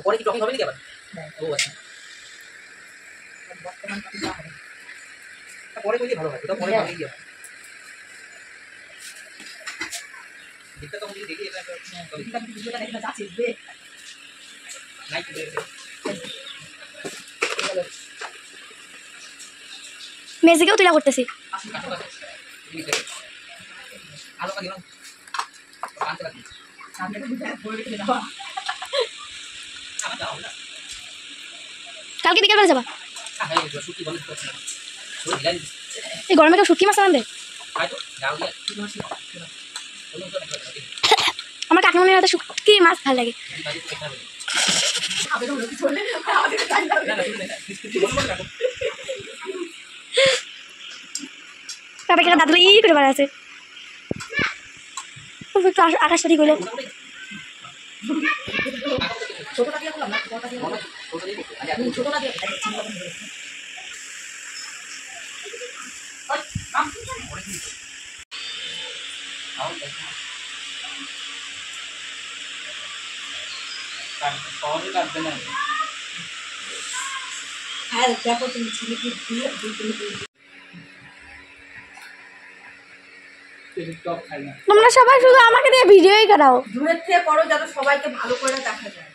পরে কি টকিং হবে নাকি আবার? ও আচ্ছা, পরে কইলে ভালো হয়, এটা পরে ভালোই হবে। দেখতে তো দেখি এটা তো ভিডিওটা দেখলে যা শিখবে নাই কি মেজিকেও তুলা করতেছি। আলো কা দিলাম আনতে লাগবে সামনে তো বুঝা পড়ে রেখে দাও। কালকে বিকেল বেলা যাবা? হ্যাঁ এই শুটকি বন্ধ করছি ওই দিলাই এই গরমে কেউ শুটকি মাছ আনবে? আই তো যাও গিয়ে কি মাছ ছিল আমার কাকিমনির হাতে শুটকি মাছ ভালো লাগে। আবেদন লোক চলে আমাদের টাইম লাগবে না কিছু বলবো না। তারপরে কেন দাদুলি করে বেড়া আছে একটু আকাশটা ঠিক হইলো। ছোটটা দিয়ে বললাম না, ছোটটা দিয়ে বললাম ছোটটা দিয়ে আরে আমি ছোটটা দিয়ে সহজে কাটবে না। হ্যাঁ দেখো তুমি ছেলেকে দিয়ে তোমরা সবাই শুধু আমাকে দিয়ে ভিডিওই করাও। দূরের থেকে করো যাতে সবাইকে ভালো করে দেখা যায়,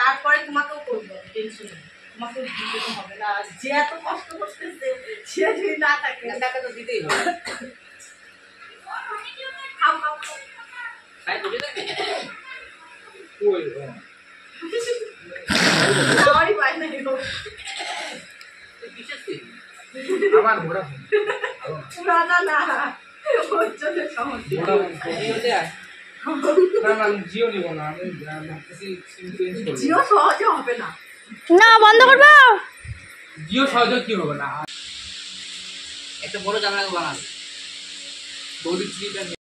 তারপরে তোমাকেও করবো, টেনশন নেই, তোমাকে দিতে তো হবে না। যে এত কষ্ট করতেছে সে যদি না থাকে টাকা তো দিতেই হবে। খাও খাও খাও। তাই বুঝে থাকে ওই আমারই বায়না এলো। বিশেষ দিন আমার ঘোড়া পুরানা না ওর জন্য সমস্যা। জিও নিব না, আমি ভাবতেছি সিম চেঞ্জ করব। জিও সহজে হবে না। না বন্ধ করবো। জিও সহজে কি হবে না, একটা বড় জানালা বানাবে বৌদি চিনিটা